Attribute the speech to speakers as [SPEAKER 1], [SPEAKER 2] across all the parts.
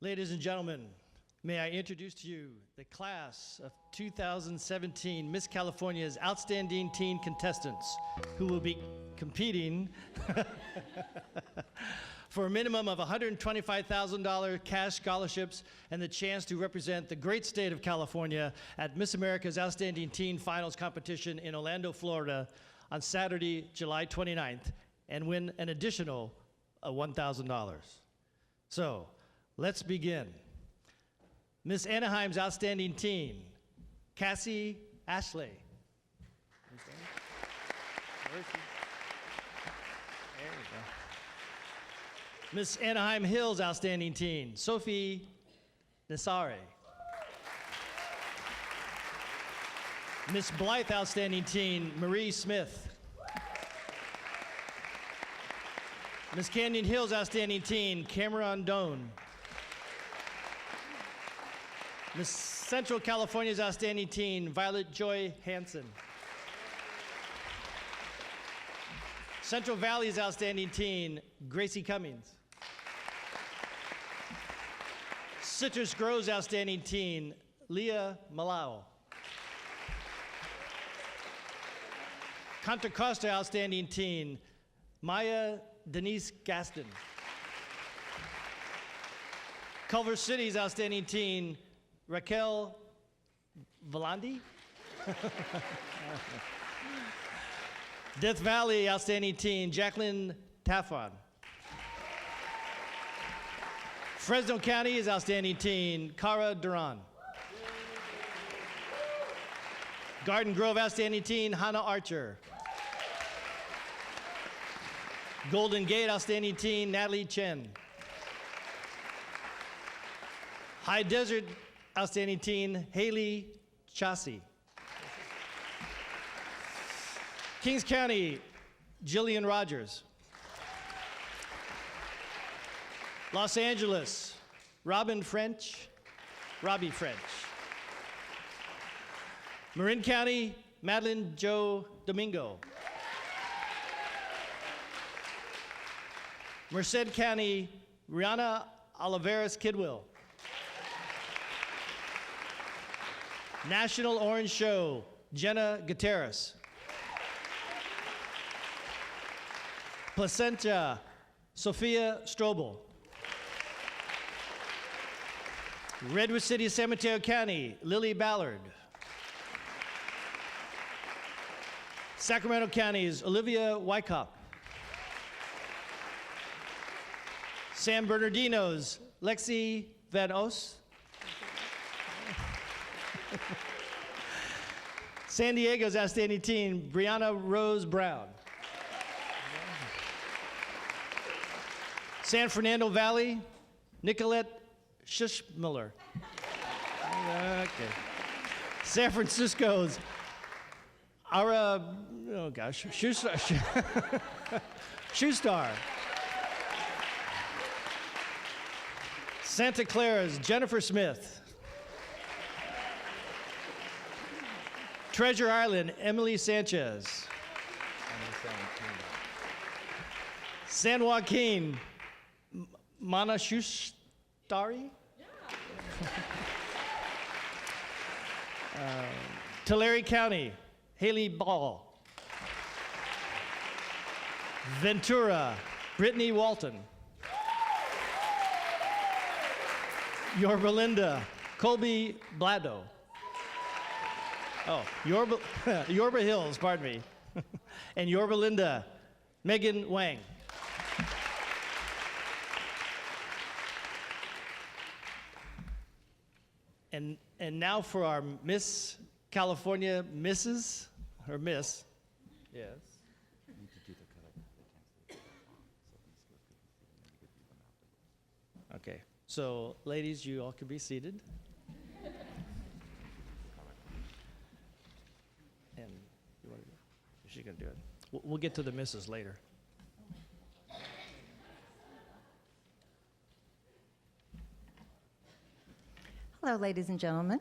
[SPEAKER 1] Ladies and gentlemen, may I introduce to you the class of 2017 Miss California's Outstanding Teen Contestants, who will be competing for a minimum of $125,000 cash scholarships and the chance to represent the great state of California at Miss America's Outstanding Teen Finals competition in Orlando, Florida on Saturday, July 29th, and win an additional $1,000. So, let's begin. Miss Anaheim's Outstanding Teen, Cassie Ashley. There we go. Miss Anaheim Hills Outstanding Teen, Sophie Nasare. Miss Blythe Outstanding Teen, Marie Smith. Miss Canyon Hills Outstanding Teen, Cameron Doan. Miss Central California's Outstanding Teen, Violet Joy Hansen. Central Valley's Outstanding Teen, Gracie Cummings. Citrus Grove's Outstanding Teen, Leah Malao. Contra Costa Outstanding Teen, Maya Denise Gaston. Culver City's Outstanding Teen, Raquel Valandi. Death Valley Outstanding Teen, Jacqueline Taffon. Fresno County's Outstanding Teen, Cara Duran. Garden Grove Outstanding Teen, Hannah Archer. Golden Gate Outstanding Teen, Natalie Chen. High Desert Outstanding Teen, Haley Chassie. Kings County, Jillian Rogers. Los Angeles, Robbie French. Marin County, Madeline Jo Domingo. Merced County, Rihanna Oliveras Kidwell. National Orange Show, Jenna Gutierrez. Placentia, Sophia Strobel. Redwood City, San Mateo County, Lily Ballard. Sacramento County's Olivia Wyckoff. San Bernardino's Lexi Van Os. San Diego's Outstanding Teen, Brianna Rose Brown. San Fernando Valley, Nicolette Schuschmiller. Okay. San Francisco's Ara, oh gosh, Shoestar. Santa Clara's Jennifer Smith. Treasure Island, Emily Sanchez. San Joaquin, Mana Shustari. Tulare County, Haley Ball. Ventura, Brittany Walton. Yorba Linda, Colby Blado. Oh, Yorba Hills, pardon me. And Yorba Linda, Megan Wang. And now for our Miss California Misses, or Miss. Yes. Okay, so ladies, you all can be seated. And you want to do it? She's going to do it. We'll get to the misses later.
[SPEAKER 2] Hello, ladies and gentlemen.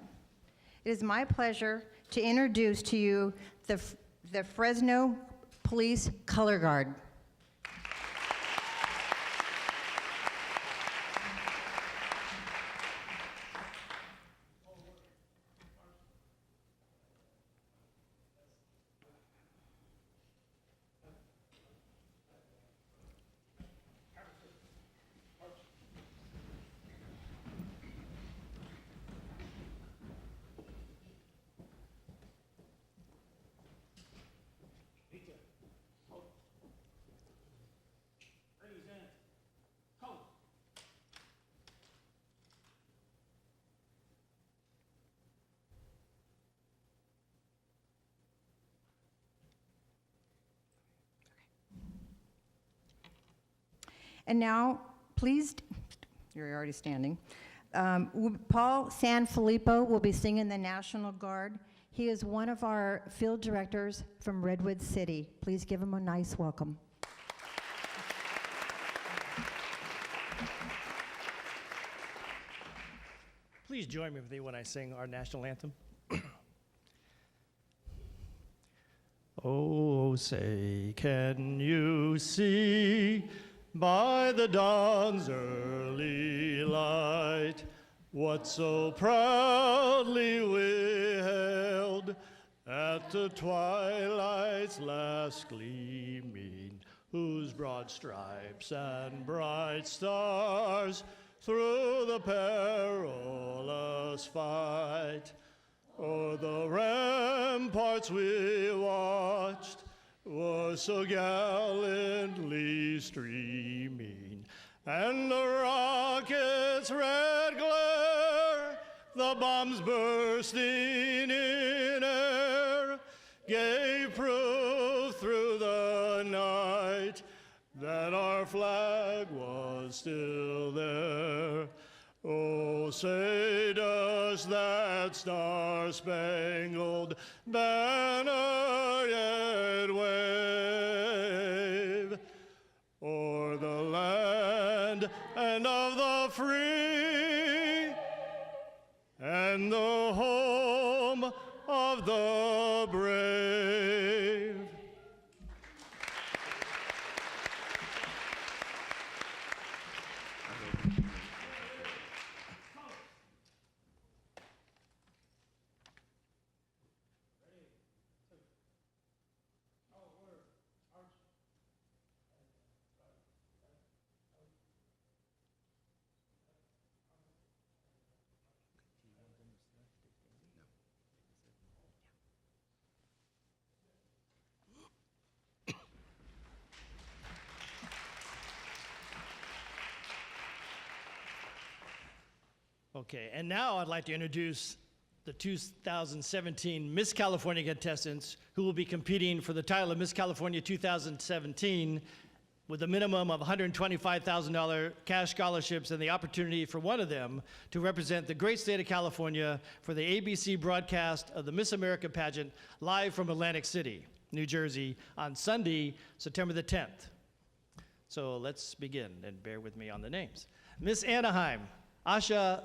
[SPEAKER 2] It is my pleasure to introduce to you the Fresno Police Color Guard. And now, please, you're already standing. Paul Sanfilippo will be singing the National Guard. He is one of our field directors from Redwood City. Please give him a nice welcome.
[SPEAKER 1] Please join me with me when I sing our national anthem. Oh, say, can you see by the dawn's early light what so proudly we hailed at the twilight's last gleaming, whose broad stripes and bright stars through the perilous fight o'er the ramparts we watched was so gallantly streaming, and the rocket's red glare, the bombs bursting in air, gave proof through the night that our flag was still there. Oh, say does that star-spangled banner yet wave o'er the land and of the free and the home of the brave? Okay, and now I'd like to introduce the 2017 Miss California contestants who will be competing for the title of Miss California 2017 with a minimum of $125,000 cash scholarships and the opportunity for one of them to represent the great state of California for the ABC broadcast of the Miss America pageant live from Atlantic City, New Jersey on Sunday, September the 10th. So let's begin, and bear with me on the names. Miss Anaheim, Asha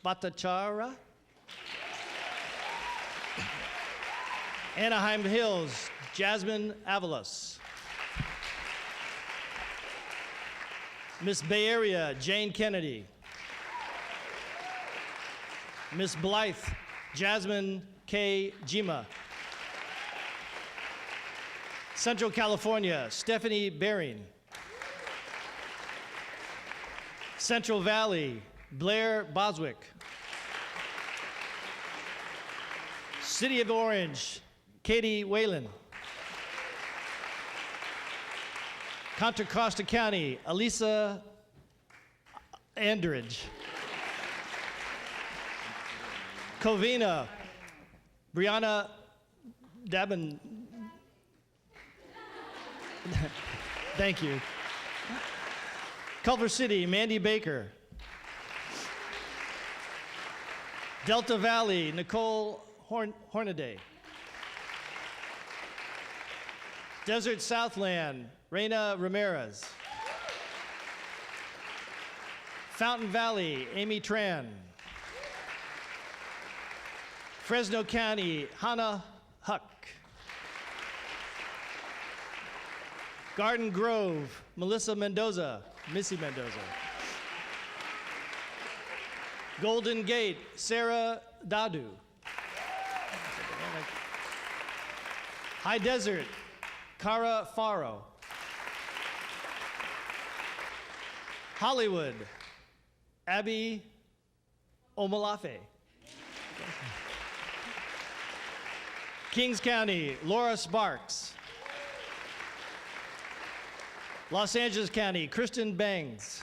[SPEAKER 1] Bhattacharya. Anaheim Hills, Jasmine Avalos. Miss Bay Area, Jane Kennedy. Miss Blythe, Jasmine K. Jima. Central California, Stephanie Bering. Central Valley, Blair Boswick. City of Orange, Katie Whalen. Contra Costa County, Elisa Andridge. Covina, Brianna Dabin. Thank you. Culver City, Mandy Baker. Delta Valley, Nicole Hornaday. Desert Southland, Reina Ramirez. Fountain Valley, Amy Tran. Fresno County, Hannah Huck. Garden Grove, Melissa Mendoza, Missy Mendoza. Golden Gate, Sarah Dadu. High Desert, Cara Faro. Hollywood, Abby Omalafe. Kings County, Laura Sparks. Los Angeles County, Kristen Bangs.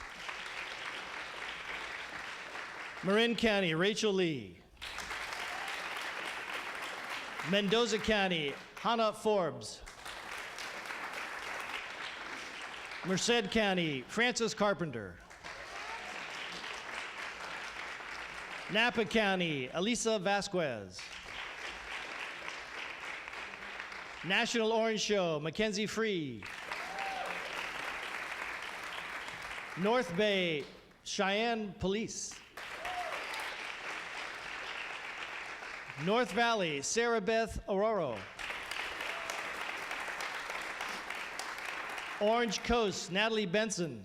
[SPEAKER 1] Marin County, Rachel Lee. Mendoza County, Hannah Forbes. Merced County, Francis Carpenter. Napa County, Elisa Vasquez. National Orange Show, Mackenzie Free. North Bay, Cheyenne Police. North Valley, Sarah Beth Ororo. Orange Coast, Natalie Benson.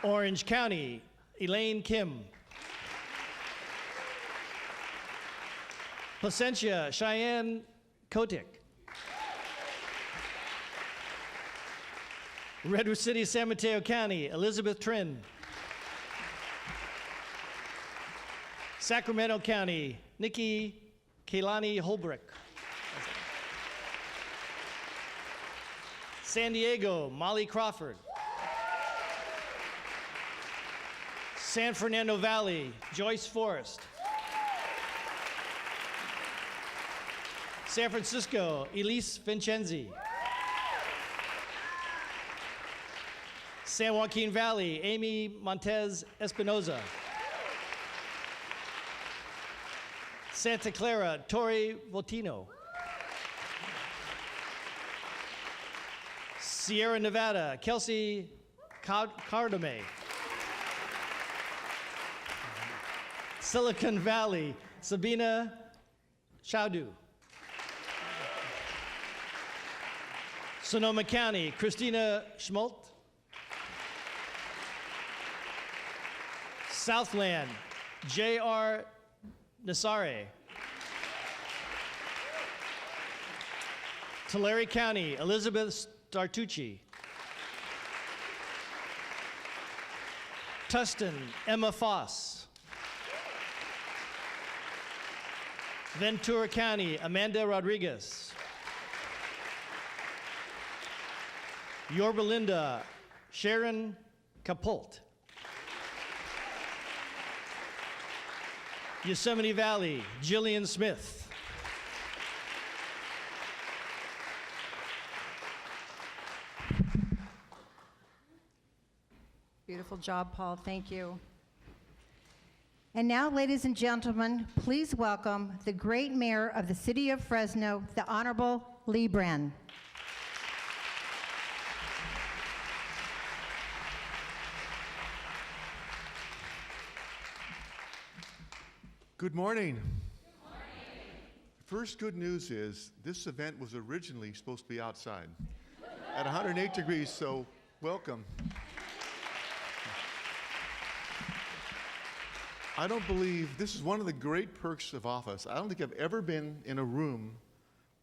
[SPEAKER 1] Orange County, Elaine Kim. Placentia, Cheyenne Kotick. Redwood City, San Mateo County, Elizabeth Trin. Sacramento County, Nikki Kaylani Holbrick. San Diego, Molly Crawford. San Fernando Valley, Joyce Forrest. San Francisco, Elise Vincenzi. San Joaquin Valley, Amy Montez Espinoza. Santa Clara, Tori Voltino. Sierra Nevada, Kelsey Cardame. Silicon Valley, Sabina Chaudu. Sonoma County, Christina Schmult. Southland, J.R. Nasare. Tulare County, Elizabeth Startucci. Tustin, Emma Foss. Ventura County, Amanda Rodriguez. Yorba Linda, Sharon Capolt. Yosemite Valley, Jillian Smith.
[SPEAKER 2] Beautiful job, Paul. Thank you. And now, ladies and gentlemen, please welcome the great mayor of the city of Fresno, the Honorable Lee Bren.
[SPEAKER 3] Good morning. Good morning. First good news is this event was originally supposed to be outside at 108 degrees, so welcome. I don't believe, this is one of the great perks of office. I don't think I've ever been in a room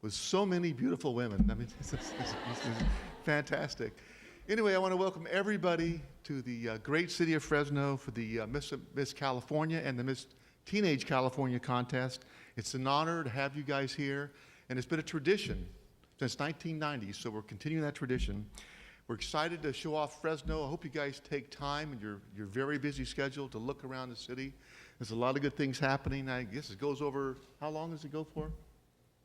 [SPEAKER 3] with so many beautiful women. I mean, this is fantastic. Anyway, I want to welcome everybody to the great city of Fresno for the Miss California and the Miss Teenage California contest. It's an honor to have you guys here, and it's been a tradition since 1990, so we're continuing that tradition. We're excited to show off Fresno. I hope you guys take time in your very busy schedule to look around the city. There's a lot of good things happening. I guess it goes over, how long does it go for?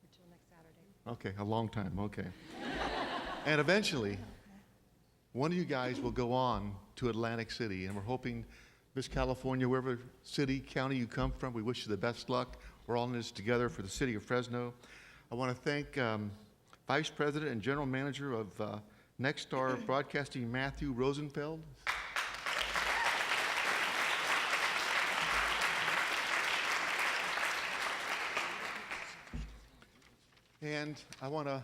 [SPEAKER 2] Until next Saturday.
[SPEAKER 3] Okay, a long time, okay. And eventually, one of you guys will go on to Atlantic City, and we're hoping Miss California, wherever city, county you come from, we wish you the best luck. We're all in this together for the city of Fresno. I want to thank Vice President and General Manager of Nexstar Broadcasting, Matthew Rosenfeld. And I want to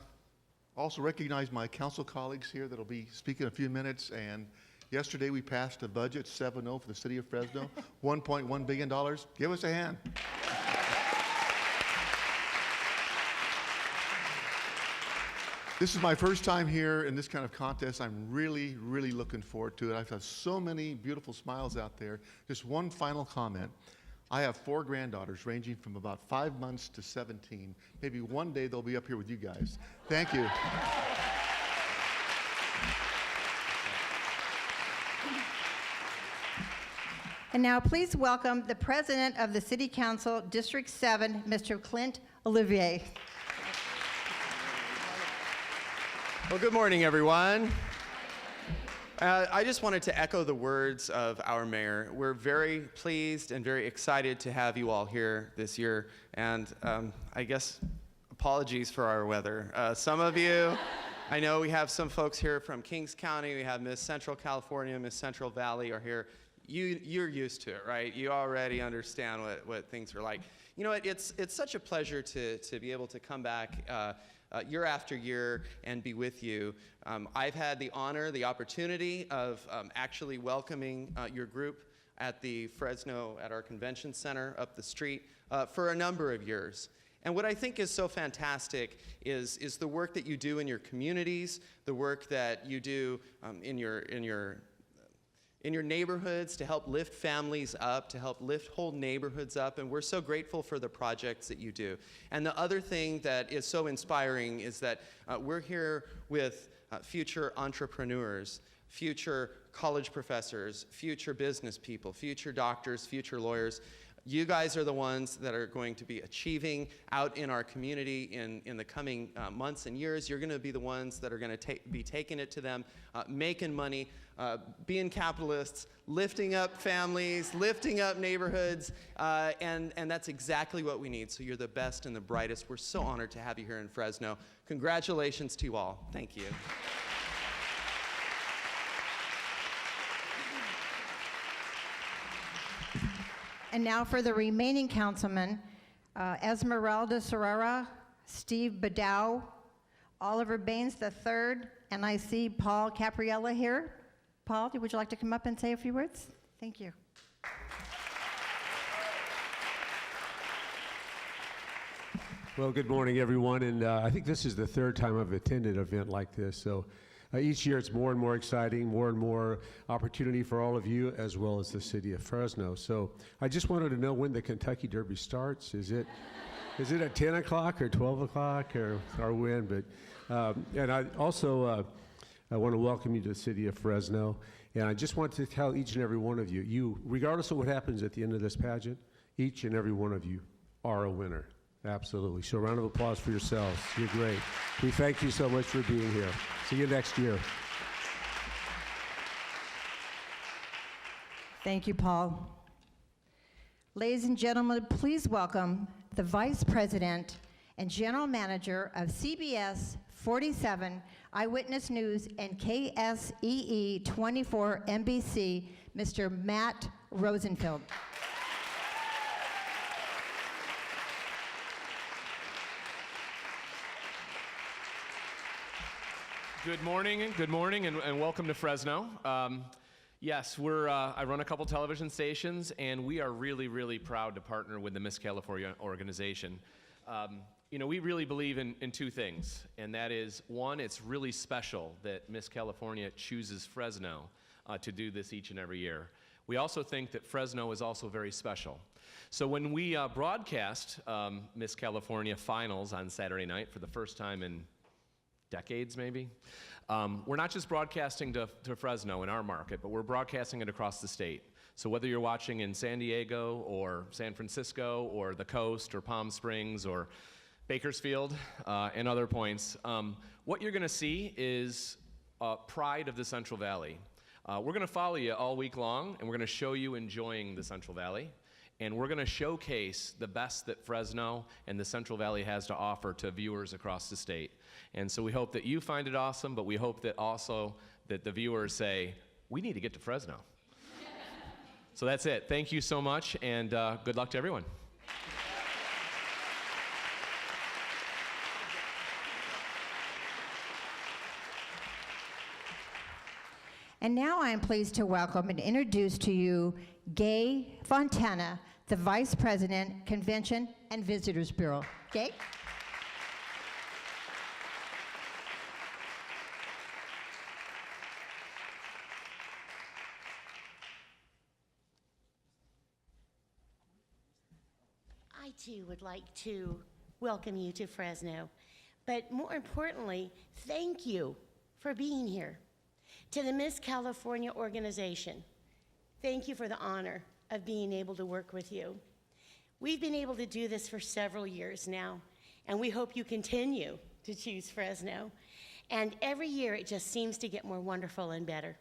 [SPEAKER 3] also recognize my council colleagues here that will be speaking in a few minutes. And yesterday we passed a budget 7-0 for the city of Fresno, $1.1 billion. Give us a hand. This is my first time here in this kind of contest. I'm really, really looking forward to it. I've had so many beautiful smiles out there. Just one final comment. I have 4 granddaughters ranging from about 5 months to 17. Maybe one day they'll be up here with you guys. Thank you.
[SPEAKER 2] And now please welcome the President of the City Council, District 7, Mr. Clint Olivier.
[SPEAKER 4] Well, good morning, everyone. I just wanted to echo the words of our mayor. We're very pleased and very excited to have you all here this year. And I guess apologies for our weather. Some of you, I know we have some folks here from Kings County. We have Miss Central California, Miss Central Valley are here. You're used to it, right? You already understand what things are like. You know, it's such a pleasure to be able to come back year after year and be with you. I've had the honor, the opportunity of actually welcoming your group at the Fresno, at our convention center up the street for a number of years. And what I think is so fantastic is the work that you do in your communities, the work that you do in your neighborhoods to help lift families up, to help lift whole neighborhoods up, and we're so grateful for the projects that you do. And the other thing that is so inspiring is that we're here with future entrepreneurs, future college professors, future business people, future doctors, future lawyers. You guys are the ones that are going to be achieving out in our community in the coming months and years. You're going to be the ones that are going to be taking it to them, making money, being capitalists, lifting up families, lifting up neighborhoods, and that's exactly what we need. So you're the best and the brightest. We're so honored to have you here in Fresno. Congratulations to you all. Thank you.
[SPEAKER 2] And now for the remaining councilmen, Esmeralda Serrera, Steve Badow, Oliver Baines III, and I see Paul Capriella here. Paul, would you like to come up and say a few words? Thank you.
[SPEAKER 5] Well, good morning, everyone, and I think this is the third time I've attended an event like this, so each year it's more and more exciting, more and more opportunity for all of you, as well as the city of Fresno. So I just wanted to know when the Kentucky Derby starts. Is it at 10 o'clock or 12 o'clock or when? But and I also I want to welcome you to the city of Fresno, and I just want to tell each and every one of you, regardless of what happens at the end of this pageant, each and every one of you are a winner. Absolutely. So a round of applause for yourselves. You're great. We thank you so much for being here. See you next year.
[SPEAKER 2] Thank you, Paul. Ladies and gentlemen, please welcome the Vice President and General Manager of CBS 47, Eyewitness News, and KSEE 24 NBC, Mr. Matt Rosenfeld.
[SPEAKER 6] Good morning, and welcome to Fresno. Yes, I run a couple television stations, and we are really, really proud to partner with the Miss California organization. You know, we really believe in two things, and that is, one, it's really special that Miss California chooses Fresno to do this each and every year. We also think that Fresno is also very special. So when we broadcast Miss California finals on Saturday night for the first time in decades, maybe. We're not just broadcasting to Fresno in our market, but we're broadcasting it across the state. So whether you're watching in San Diego or San Francisco or the coast or Palm Springs or Bakersfield and other points, what you're going to see is pride of the Central Valley. We're going to follow you all week long, and we're going to show you enjoying the Central Valley. And we're going to showcase the best that Fresno and the Central Valley has to offer to viewers across the state. And so we hope that you find it awesome, but we hope that also that the viewers say, we need to get to Fresno. So that's it. Thank you so much, and good luck to everyone.
[SPEAKER 2] And now I am pleased to welcome and introduce to you Gay Fontana, the Vice President, Convention and Visitors Bureau. Gay?
[SPEAKER 7] I too would like to welcome you to Fresno, but more importantly, thank you for being here. To the Miss California organization, thank you for the honor of being able to work with you. We've been able to do this for several years now, and we hope you continue to choose Fresno. And every year it just seems to get more wonderful and better.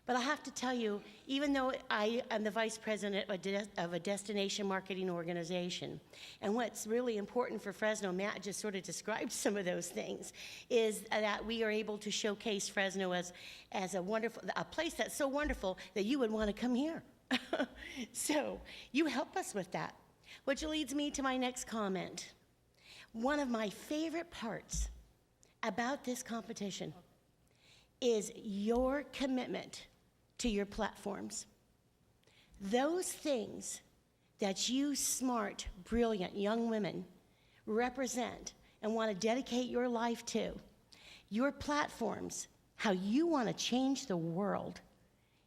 [SPEAKER 7] But I have to tell you, even though I am the vice president of a destination marketing organization, and what's really important for Fresno, Matt just sort of described some of those things, is that we are able to showcase Fresno as a place that's so wonderful that you would want to come here. So you help us with that, which leads me to my next comment. One of my favorite parts about this competition is your commitment to your platforms. Those things that you smart, brilliant young women represent and want to dedicate your life to, your platforms, how you want to change the world,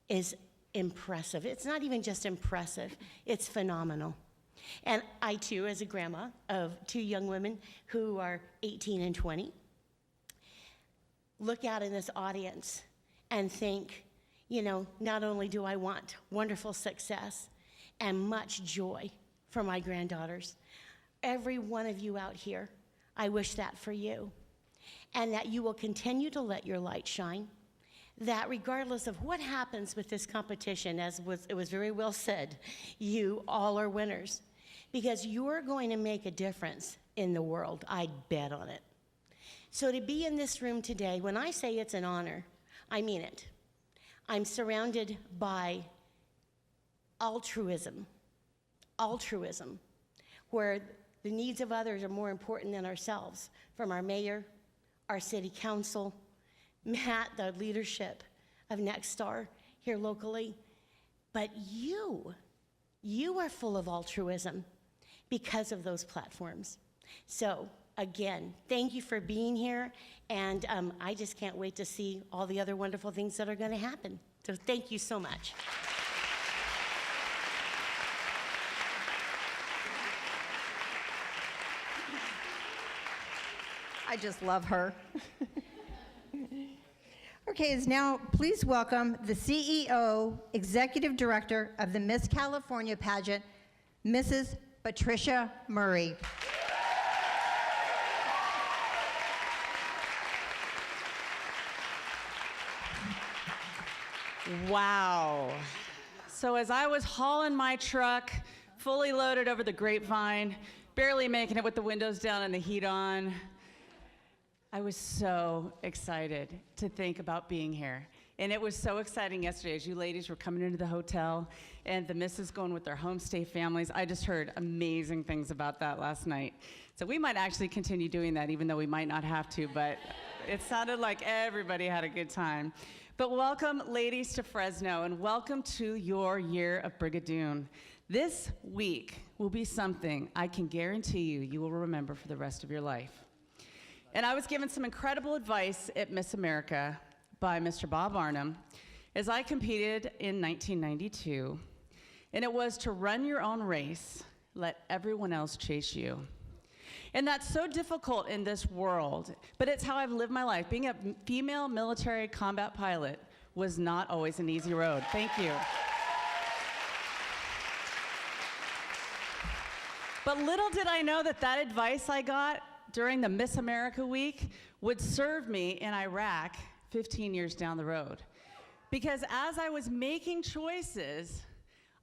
[SPEAKER 7] is impressive. It's not even just impressive, it's phenomenal. And I too, as a grandma of 2 young women who are 18 and 20, look out in this audience and think, you know, not only do I want wonderful success and much joy for my granddaughters, every one of you out here, I wish that for you. And that you will continue to let your light shine, that regardless of what happens with this competition, as it was very well said, you all are winners, because you're going to make a difference in the world. I'd bet on it. So to be in this room today, when I say it's an honor, I mean it. I'm surrounded by altruism, where the needs of others are more important than ourselves, from our mayor, our city council, Matt, the leadership of Next Star here locally. But you are full of altruism because of those platforms. So again, thank you for being here, and I just can't wait to see all the other wonderful things that are going to happen. So thank you so much.
[SPEAKER 2] I just love her. Okay, is now please welcome the CEO, Executive Director of the Miss California pageant, Mrs. Patricia Murray.
[SPEAKER 8] Wow. So as I was hauling my truck, fully loaded over the grapevine, barely making it with the windows down and the heat on, I was so excited to think about being here. And it was so exciting yesterday as you ladies were coming into the hotel and the misses going with their homestay families. I just heard amazing things about that last night. So we might actually continue doing that, even though we might not have to, but it sounded like everybody had a good time. But welcome, ladies, to Fresno, and welcome to your year of Brigadoon. This week will be something I can guarantee you will remember for the rest of your life. And I was given some incredible advice at Miss America by Mr. Bob Arnhem as I competed in 1992, and it was to run your own race, let everyone else chase you. And that's so difficult in this world, but it's how I've lived my life. Being a female military combat pilot was not always an easy road. Thank you. But little did I know that that advice I got during the Miss America week would serve me in Iraq 15 years down the road. Because as I was making choices,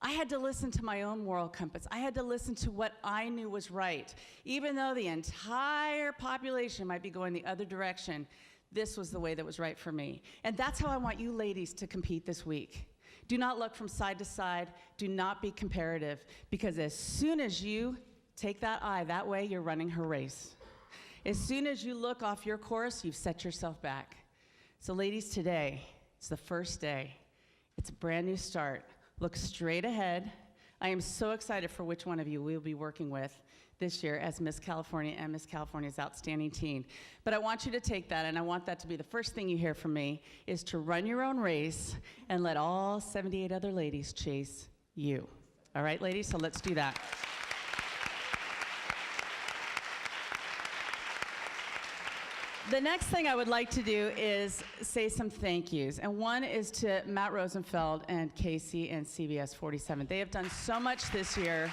[SPEAKER 8] I had to listen to my own moral compass. I had to listen to what I knew was right. Even though the entire population might be going the other direction, this was the way that was right for me. And that's how I want you ladies to compete this week. Do not look from side to side. Do not be comparative, because as soon as you take that eye that way, you're running her race. As soon as you look off your course, you've set yourself back. So ladies, today, it's the first day. It's a brand new start. Look straight ahead. I am so excited for which one of you we'll be working with this year as Miss California and Miss California's Outstanding Teen. But I want you to take that, and I want that to be the first thing you hear from me, is to run your own race and let all 78 other ladies chase you. All right, ladies, so let's do that. The next thing I would like to do is say some thank yous. And one is to Matt Rosenfeld and Casey and CBS 47. They have done so much this year.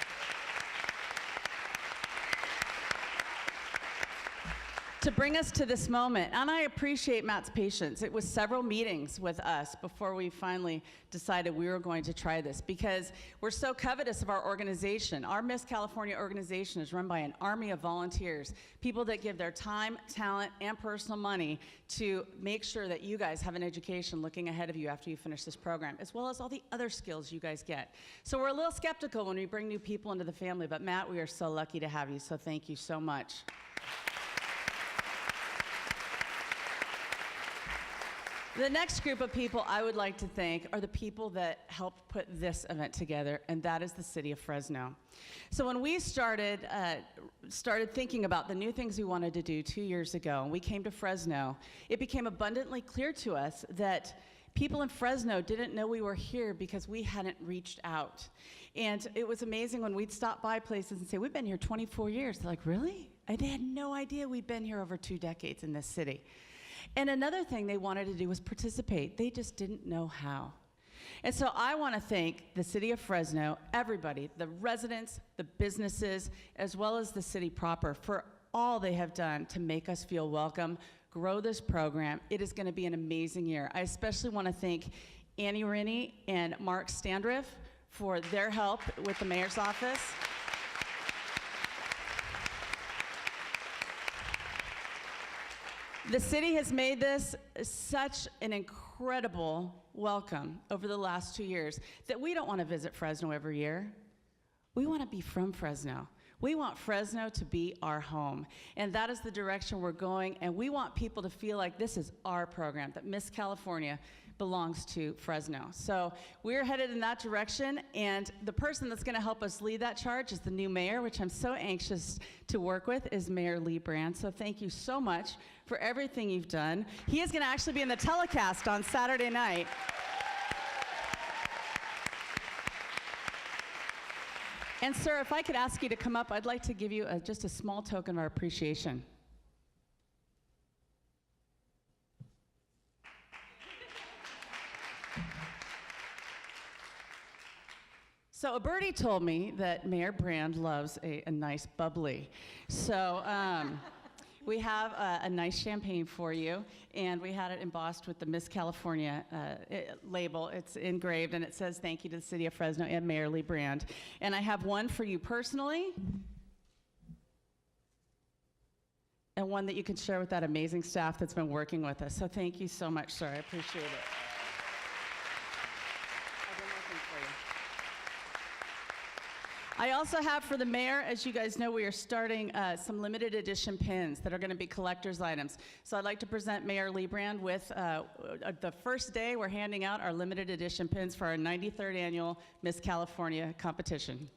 [SPEAKER 8] to bring us to this moment. And I appreciate Matt's patience. It was several meetings with us before we finally decided we were going to try this, because we're so covetous of our organization. Our Miss California organization is run by an army of volunteers, people that give their time, talent, and personal money to make sure that you guys have an education looking ahead of you after you finish this program, as well as all the other skills you guys get. So we're a little skeptical when we bring new people into the family, but Matt, we are so lucky to have you, so thank you so much. The next group of people I would like to thank are the people that helped put this event together, and that is the city of Fresno. So when we started thinking about the new things we wanted to do 2 years ago, and we came to Fresno, it became abundantly clear to us that people in Fresno didn't know we were here because we hadn't reached out. And it was amazing when we'd stop by places and say, we've been here 24 years. They're like, really? They had no idea we'd been here over 2 decades in this city. And another thing they wanted to do was participate. They just didn't know how. And so I want to thank the city of Fresno, everybody, the residents, the businesses, as well as the city proper, for all they have done to make us feel welcome, grow this program. It is going to be an amazing year. I especially want to thank Annie Rennie and Mark Standriff for their help with the mayor's office. The city has made this such an incredible welcome over the last 2 years that we don't want to visit Fresno every year. We want to be from Fresno. We want Fresno to be our home, and that is the direction we're going, and we want people to feel like this is our program, that Miss California belongs to Fresno. So we're headed in that direction, and the person that's going to help us lead that charge is the new mayor, which I'm so anxious to work with, is Mayor Lee Brand. So thank you so much for everything you've done. He is going to actually be in the telecast on Saturday night. And sir, if I could ask you to come up, I'd like to give you just a small token of our appreciation. So a birdie told me that Mayor Brand loves a nice bubbly. So we have a nice champagne for you, and we had it embossed with the Miss California label. It's engraved, and it says thank you to the city of Fresno and Mayor Lee Brand. And I have one for you personally, and one that you can share with that amazing staff that's been working with us. So thank you so much, sir. I appreciate it. I also have for the mayor, as you guys know, we are starting some limited edition pins that are going to be collector's items. So I'd like to present Mayor Lee Brand with the first day we're handing out our limited edition pins for our 93rd annual Miss California competition.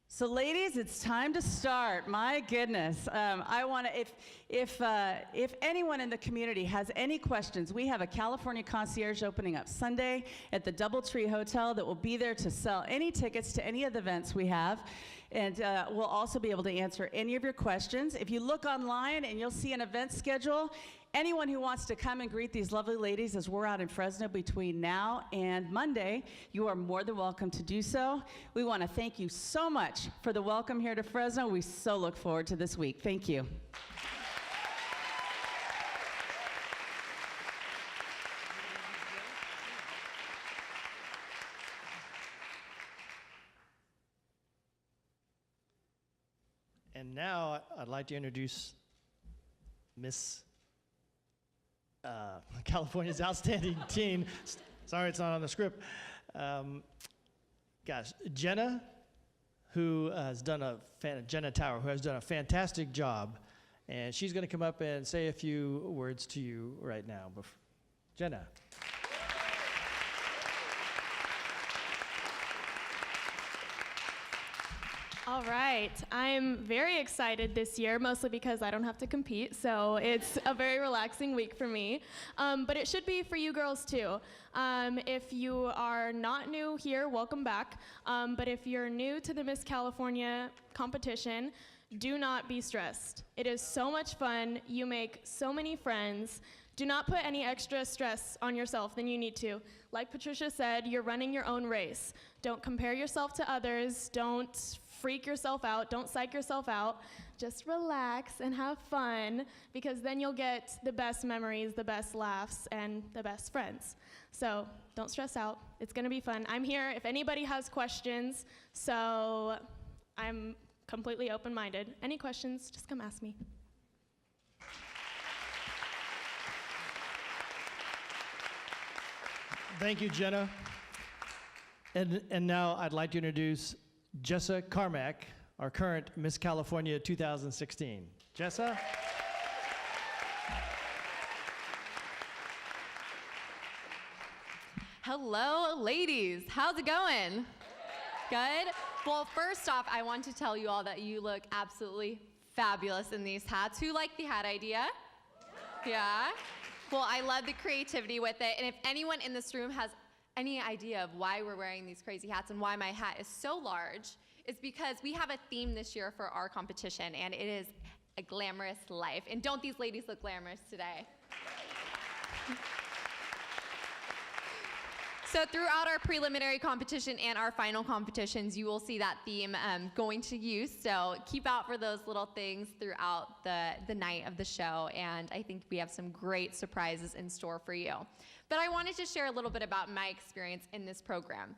[SPEAKER 8] So ladies, it's time to start. My goodness. I want to, if anyone in the community has any questions, we have a California concierge opening up Sunday at the DoubleTree Hotel that will be there to sell any tickets to any of the events we have. And we'll also be able to answer any of your questions. If you look online and you'll see an event schedule, anyone who wants to come and greet these lovely ladies as we're out in Fresno between now and Monday, you are more than welcome to do so. We want to thank you so much for the welcome here to Fresno. We so look forward to this week. Thank you.
[SPEAKER 1] And now I'd like to introduce Miss California's outstanding teen. Sorry, it's not on the script. Jenna, who has done Jenna Tower, who has done a fantastic job, and she's going to come up and say a few words to you right now. Jenna.
[SPEAKER 9] All right, I'm very excited this year, mostly because I don't have to compete, so it's a very relaxing week for me. But it should be for you girls too. If you are not new here, welcome back. But if you're new to the Miss California competition, do not be stressed. It is so much fun. You make so many friends. Do not put any extra stress on yourself than you need to. Like Patricia said, you're running your own race. Don't compare yourself to others. Don't freak yourself out. Don't psych yourself out. Just relax and have fun, because then you'll get the best memories, the best laughs, and the best friends. So don't stress out. It's going to be fun. I'm here if anybody has questions, so I'm completely open-minded. Any questions, just come ask me.
[SPEAKER 1] Thank you, Jenna. And now I'd like to introduce Jessa Carmack, our current Miss California 2016. Jessa?
[SPEAKER 10] Hello, ladies. How's it going? Good? Well, first off, I want to tell you all that you look absolutely fabulous in these hats. Who liked the hat idea? Yeah? Well, I love the creativity with it. And if anyone in this room has any idea of why we're wearing these crazy hats and why my hat is so large, it's because we have a theme this year for our competition, and it is a glamorous life. And don't these ladies look glamorous today? So throughout our preliminary competition and our final competitions, you will see that theme going to use. So keep out for those little things throughout the night of the show. And I think we have some great surprises in store for you. But I wanted to share a little bit about my experience in this program.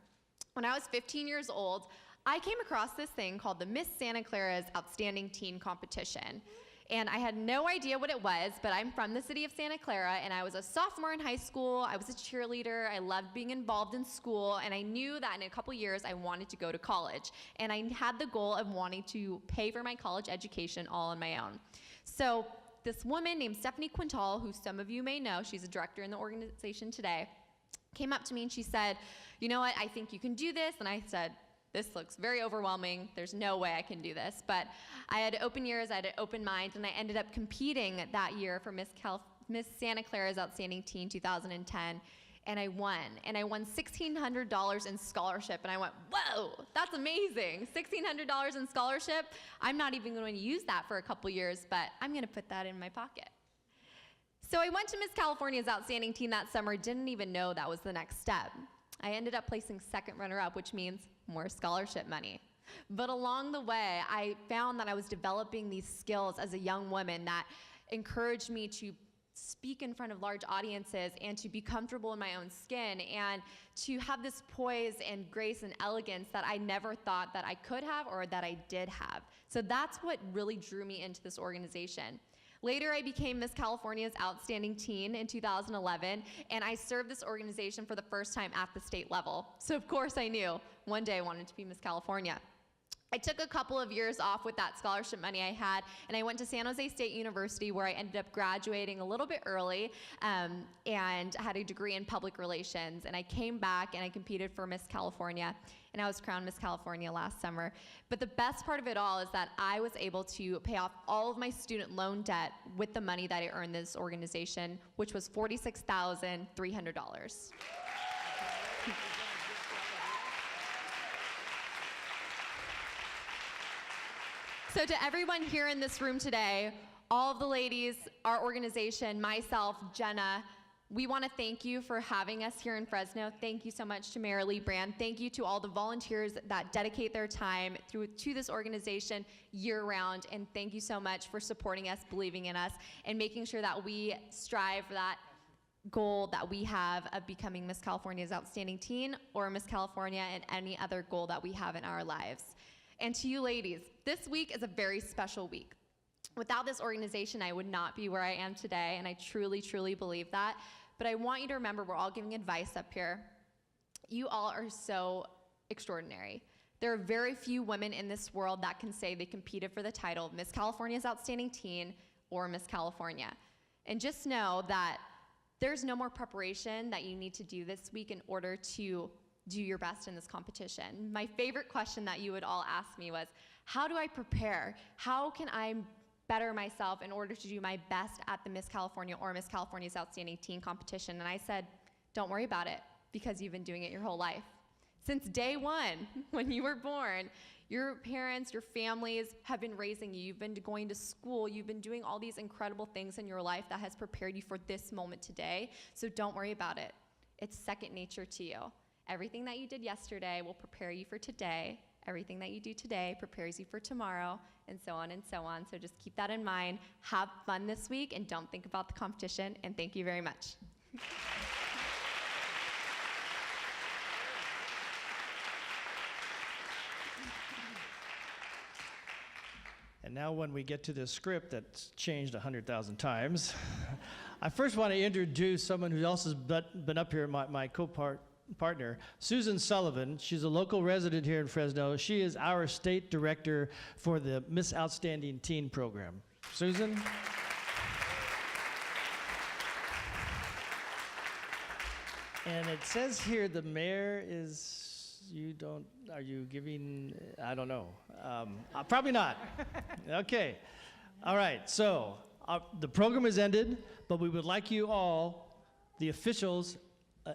[SPEAKER 10] When I was 15 years old, I came across this thing called the Miss Santa Clara's Outstanding Teen Competition. And I had no idea what it was, but I'm from the city of Santa Clara, and I was a sophomore in high school. I was a cheerleader. I loved being involved in school, and I knew that in a couple years I wanted to go to college. And I had the goal of wanting to pay for my college education all on my own. So this woman named Stephanie Quintal, who some of you may know, she's a director in the organization today, came up to me and she said, "You know what, I think you can do this." And I said, "This looks very overwhelming. There's no way I can do this." But I had open ears, I had an open mind, and I ended up competing that year for Miss Santa Clara's Outstanding Teen 2010, and I won. And I won $1,600 in scholarship, and I went, whoa, that's amazing. $1,600 in scholarship? I'm not even going to use that for a couple years, but I'm going to put that in my pocket. So I went to Miss California's Outstanding Teen that summer, didn't even know that was the next step. I ended up placing second runner-up, which means more scholarship money. But along the way, I found that I was developing these skills as a young woman that encouraged me to speak in front of large audiences and to be comfortable in my own skin and to have this poise and grace and elegance that I never thought that I could have or that I did have. So that's what really drew me into this organization. Later, I became Miss California's Outstanding Teen in 2011, and I served this organization for the first time at the state level. So of course I knew one day I wanted to be Miss California. I took a couple of years off with that scholarship money I had, and I went to San Jose State University, where I ended up graduating a little bit early and had a degree in public relations. And I came back and I competed for Miss California, and I was crowned Miss California last summer. But the best part of it all is that I was able to pay off all of my student loan debt with the money that I earned in this organization, which was $46,300. So to everyone here in this room today, all of the ladies, our organization, myself, Jenna, we want to thank you for having us here in Fresno. Thank you so much to Mayor Lee Brand. Thank you to all the volunteers that dedicate their time to this organization year-round. And thank you so much for supporting us, believing in us, and making sure that we strive for that goal that we have of becoming Miss California's Outstanding Teen or Miss California and any other goal that we have in our lives. And to you ladies, this week is a very special week. Without this organization, I would not be where I am today, and I truly, truly believe that. But I want you to remember, we're all giving advice up here. You all are so extraordinary. There are very few women in this world that can say they competed for the title of Miss California's Outstanding Teen or Miss California. And just know that there's no more preparation that you need to do this week in order to do your best in this competition. My favorite question that you would all ask me was, how do I prepare? How can I better myself in order to do my best at the Miss California or Miss California's Outstanding Teen competition? And I said, don't worry about it, because you've been doing it your whole life. Since day one, when you were born, Your parents, your families have been raising you. You've been going to school. You've been doing all these incredible things in your life that has prepared you for this moment today. So don't worry about it. It's second nature to you. Everything that you did yesterday will prepare you for today. Everything that you do today prepares you for tomorrow, and so on and so on. So just keep that in mind. Have fun this week, and don't think about the competition. And thank you very much.
[SPEAKER 1] And now when we get to this script that's changed 100,000 times, I first want to introduce someone who also has been up here, my co-partner, Susan Sullivan. She's a local resident here in Fresno. She is our state director for the Miss Outstanding Teen program. Susan? And it says here the mayor is, are you giving, I don't know. Probably not. Okay. All right, so the program is ended, but we would like you all, the officials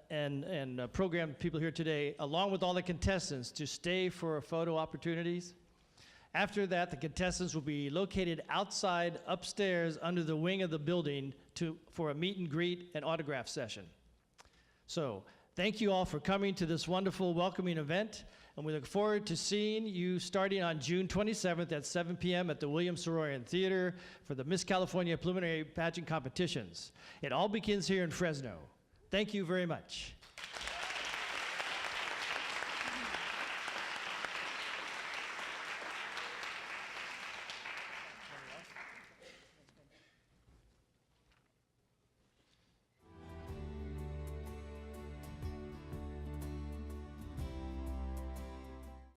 [SPEAKER 1] and program people here today, along with all the contestants, to stay for photo opportunities. After that, the contestants will be located outside, upstairs, under the wing of the building for a meet and greet and autograph session. So, thank you all for coming to this wonderful welcoming event, and we look forward to seeing you starting on June 27th at 7 p.m. at the William Saroyan Theater for the Miss California Preliminary Pageant Competitions. It all begins here in Fresno. Thank you very much.